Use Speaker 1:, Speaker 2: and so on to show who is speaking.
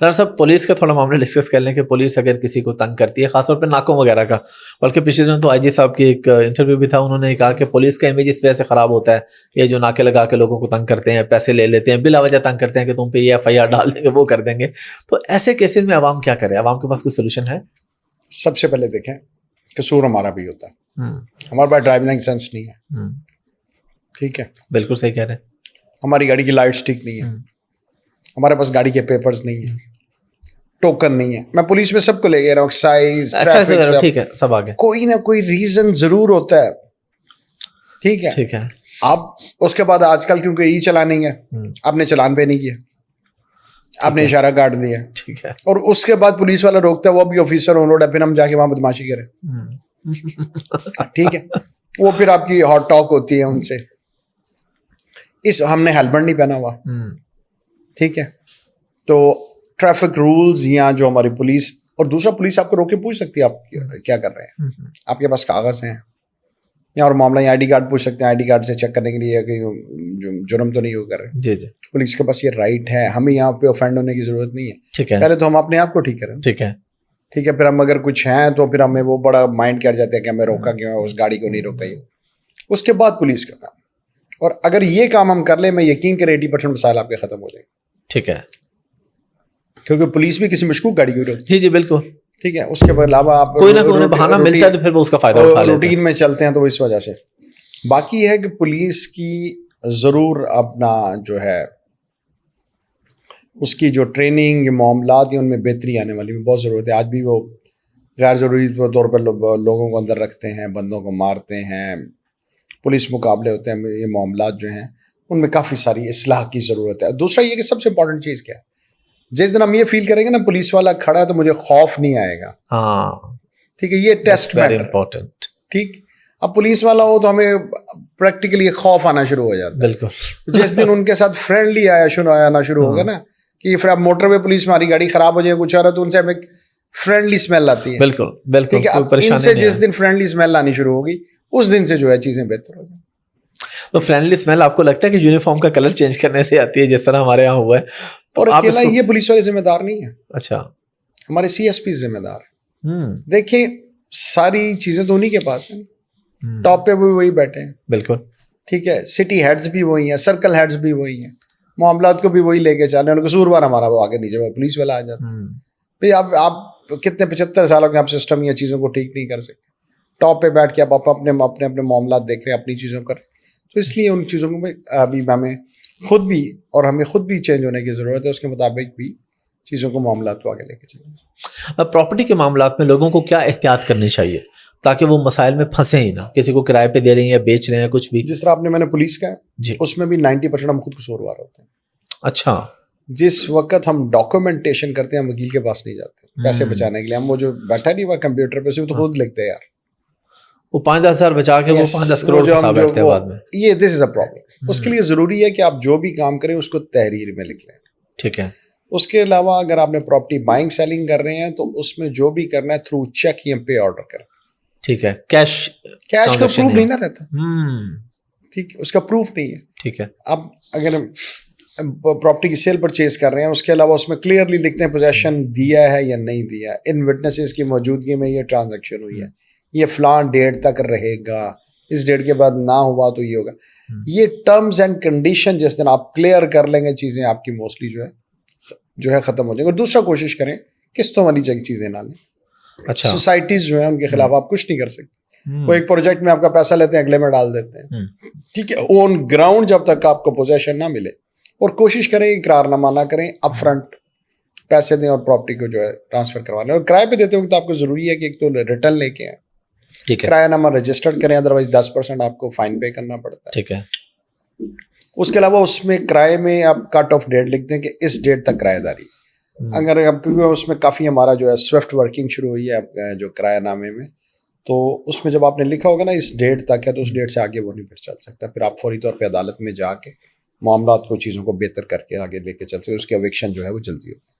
Speaker 1: Doctor صاحب police کا تھوڑا معاملہ ڈسکس کر لیں کہ پولیس اگر کسی کو تنگ کرتی ہے، خاص طور پہ ناکوں وغیرہ کا، بلکہ پچھلے دنوں تو آئی جی صاحب کی ایک انٹرویو بھی تھا، انہوں نے کہا کہ پولیس کا امیج اس وجہ سے خراب ہوتا ہے، یہ جو ناکے لگا کے لوگوں کو تنگ کرتے ہیں، پیسے لے لیتے ہیں، بلا وجہ تنگ کرتے ہیں کہ تم پہ یہ ایف آئی آر ڈال دیں گے، وہ کر دیں گے. تو ایسے کیسز میں عوام کیا کرے؟ عوام کے پاس کوئی سولوشن ہے؟
Speaker 2: سب سے پہلے دیکھیں قصور ہمارا بھی ہوتا ہے، ہمارے پاس ڈرائیونگ لائسنس نہیں ہے، ٹھیک ہے،
Speaker 1: بالکل صحیح کہہ رہے ہیں.
Speaker 2: ہماری گاڑی کی لائٹس ٹھیک نہیں ہے، ہمارے پاس گاڑی کے پیپرز نہیں ہیں، ٹوکن نہیں ہے. میں پولیس میں سب کو لے گیا رہا ہوں، ایکسائز، ٹریفک،
Speaker 1: ٹھیک ہے، سب آگے.
Speaker 2: کوئی نہ کوئی ریزن ضرور ہوتا ہے، ٹھیک ہے.
Speaker 1: ٹھیک ہے.
Speaker 2: آپ اس کے بعد آج کل کیونکہ ای چلانی ہے، آپ نے چلان پہ نہیں کیا، آپ نے اشارہ کاٹ دیا،
Speaker 1: ٹھیک ہے،
Speaker 2: اور اس کے بعد پولیس والا روکتا ہے، وہ بھی آفیسر آن روڈ ہے، پھر ہم جا کے وہاں بدماشی کریں، ٹھیک ہے. وہ پھر آپ کی ہاٹ ٹاک ہوتی ہے ان سے، ہم نے ہیلمٹ نہیں پہنا ہوا، ٹھیک ہے. تو ٹریفک رولز یا جو ہماری پولیس، اور دوسرا پولیس آپ کو روک کے پوچھ سکتی ہے آپ کیا کر رہے ہیں، آپ کے پاس کاغذ ہیں، یا اور معاملہ آئی ڈی کارڈ پوچھ سکتے ہیں، آئی ڈی کارڈ سے چیک کرنے کے لیے کہ جرم تو نہیں ہو کر رہے.
Speaker 1: جی جی،
Speaker 2: پولیس کے پاس یہ رائٹ ہے، ہمیں یہاں پہ اوفینڈ ہونے کی ضرورت نہیں ہے.
Speaker 1: ٹھیک ہے،
Speaker 2: پہلے تو ہم اپنے آپ کو ٹھیک کریں،
Speaker 1: ٹھیک ہے،
Speaker 2: ٹھیک ہے. پھر ہم اگر کچھ ہیں تو پھر ہمیں وہ بڑا مائنڈ کر جاتے ہیں کہ ہمیں روکا کیوں ہے، اس گاڑی کو نہیں روکا. اس کے بعد پولیس کا کام، اور اگر یہ کام ہم کر لیں، میں یقین کریں 80% مسائل آپ کے ختم ہو جائیں گے.
Speaker 1: ٹھیک ہے،
Speaker 2: کیونکہ پولیس بھی کسی مشکوک گاڑی کو روکتی ہے.
Speaker 1: جی جی بالکل،
Speaker 2: ٹھیک ہے. اس کے علاوہ آپ
Speaker 1: کوئی نہ کوئی بہانہ ملتا ہے تو پھر وہ اس کا فائدہ اٹھا لیتے ہیں،
Speaker 2: روٹین میں چلتے ہیں تو اس وجہ سے. باقی یہ ہے کہ پولیس کی ضرور اپنا جو ہے اس کی جو ٹریننگ معاملات ہیں ان میں بہتری آنے والی میں بہت ضرورت ہے. آج بھی وہ غیر ضروری طور پر لوگوں کو اندر رکھتے ہیں، بندوں کو مارتے ہیں، پولیس مقابلے ہوتے ہیں، یہ معاملات جو ہیں ان میں کافی ساری اصلاح کی ضرورت ہے. دوسرا یہ کہ سب سے امپورٹنٹ چیز کیا ہے، جس دن ہم یہ فیل کریں گے نا پولیس والا کھڑا ہے تو مجھے خوف نہیں آئے گا.
Speaker 1: ہاں
Speaker 2: ٹھیک ہے، یہ ٹیسٹ میٹر
Speaker 1: امپورٹنٹ.
Speaker 2: ٹھیک. اب پولیس والا ہو تو ہمیں پریکٹیکلی خوف آنا شروع ہو جاتا ہے.
Speaker 1: بالکل.
Speaker 2: جس دن ان کے ساتھ فرینڈلی آنا شروع ہوگا نا، کہ پھر اب موٹر وے پولیس میں ہماری گاڑی خراب ہو جائے کچھ آ رہا تو ان سے ہمیں فرینڈلی اسمیل آتی ہے.
Speaker 1: بالکل بالکل.
Speaker 2: ٹھیک ہے، اب ان سے جس دن فرینڈلی اسمیل آنی شروع ہوگی اس دن سے جو ہے چیزیں بہتر ہو جائیں.
Speaker 1: تو فرینڈلی اسمیل آپ کو لگتا ہے کہ یونیفارم کا کلر چینج کرنے سے آتی ہے جس طرح ہمارے یہاں ہوا ہے؟
Speaker 2: اور اکیلا یہ پولیس والے ذمہ دار نہیں ہے.
Speaker 1: اچھا،
Speaker 2: ہمارے سی ایس پی ذمہ دار. دیکھیں ساری چیزیں تو انہی کے پاس ہیں، ٹاپ پہ بھی وہی بیٹھے ہیں. بالکل ٹھیک ہے. سٹی ہیڈز بھی وہی ہیں، سرکل ہیڈز بھی وہی ہیں، معاملات کو بھی وہی لے کے چل رہے ہیں. قصوروار ہمارا وہ آگے نیچے وہ پولیس والا آ جاتا ہے. بھائی آپ کتنے 75 سالوں کے آپ سسٹم یا چیزوں کو ٹھیک نہیں کر سکتے. ٹاپ پہ بیٹھ کے آپ اپنے معاملات دیکھ رہے ہیں، اپنی چیزوں کر. تو اس لیے ان چیزوں کو ابھی ہمیں خود بھی چینج ہونے کی ضرورت ہے. اس کے مطابق بھی چیزوں کو، معاملات کو آگے لے کے چلیں.
Speaker 1: پراپرٹی کے معاملات میں لوگوں کو کیا احتیاط کرنی چاہیے تاکہ وہ مسائل میں پھنسے ہی نہ؟ کسی کو کرائے پہ دے رہے ہیں یا بیچ رہے ہیں کچھ بھی،
Speaker 2: جس طرح آپ نے میں نے پولیس کا
Speaker 1: جی،
Speaker 2: اس میں بھی 90% ہم خود قصوروار ہوتے ہیں.
Speaker 1: اچھا.
Speaker 2: جس وقت ہم ڈاکومنٹیشن کرتے ہیں ہم وکیل کے پاس نہیں جاتے پیسے بچانے کے لیے. ہم وہ جو بیٹھا نہیں ہوا کمپیوٹر پہ تو خود لکھتے ہیں یار،
Speaker 1: وہ 5-10 ہزار بچا کے وہ 5-10 کروڑ حساب بیٹھتے ہیں بعد میں.
Speaker 2: یہ دس از اے پرابلم. اس کے لیے ضروری ہے کہ آپ جو بھی کام کریں اس کو تحریر میں لکھ لیں.
Speaker 1: ٹھیک ہے.
Speaker 2: اس کے علاوہ اگر آپ نے پراپرٹی بائنگ سیلنگ کر رہے ہیں تو اس میں جو بھی کرنا ہے تھرو چیک یا پے آرڈر کریں.
Speaker 1: ٹھیک ہے. کیش
Speaker 2: کا پروف نہیں نہ رہتا. ٹھیک ہے، اس کا پروف نہیں ہے.
Speaker 1: ٹھیک ہے.
Speaker 2: اب اگر پراپرٹی کی سیل پرچیز کر رہے ہیں اس کے علاوہ اس میں کلیئرلی لکھتے ہیں پوزیشن دیا ہے یا نہیں دیا، ان وٹنسز کی موجودگی میں یہ ٹرانزیکشن ہوئی ہے، یہ فلاں ڈیٹ تک رہے گا، اس ڈیٹ کے بعد نہ ہوا تو یہ ہوگا. یہ ٹرمز اینڈ کنڈیشن جس دن آپ کلیئر کر لیں گے چیزیں آپ کی موسٹلی جو ہے ختم ہو جائیں گے. اور دوسرا کوشش کریں قسطوں والی چیزیں نہ لیں.
Speaker 1: اچھا.
Speaker 2: سوسائٹیز جو ہیں ان کے خلاف آپ کچھ نہیں کر سکتے. وہ ایک پروجیکٹ میں آپ کا پیسہ لیتے ہیں اگلے میں ڈال دیتے ہیں. ٹھیک ہے. آن گراؤنڈ جب تک آپ کو پوزیشن نہ ملے، اور کوشش کریں اقرار نامہ نہ کریں، اپ فرنٹ پیسے دیں اور پراپرٹی کو جو ہے ٹرانسفر کروا لیں. اور کرائے پہ دیتے ہوں تو آپ کو ضروری ہے کہ ایک تو ریٹرن لے کے آئیں، کرایہ نامہ رجسٹرڈ کریں، ادروائز 10% آپ کو فائن پے کرنا پڑتا ہے.
Speaker 1: ٹھیک ہے.
Speaker 2: اس کے علاوہ اس میں کرائے میں آپ کٹ آف ڈیٹ لکھ دیں کہ اس ڈیٹ تک کرایہ داری. اگر اب کیونکہ اس میں کافی ہمارا جو ہے سوئفٹ ورکنگ شروع ہوئی ہے جو کرایہ نامے میں، تو اس میں جب آپ نے لکھا ہوگا نا اس ڈیٹ تک ہے تو اس ڈیٹ سے آگے وہ نہیں پھر چل سکتا. پھر آپ فوری طور پہ عدالت میں جا کے معاملات کو، چیزوں کو بہتر کر کے آگے لے کے چل سکتے. اس کی اویکشن جو ہے وہ جلدی ہوتی ہے.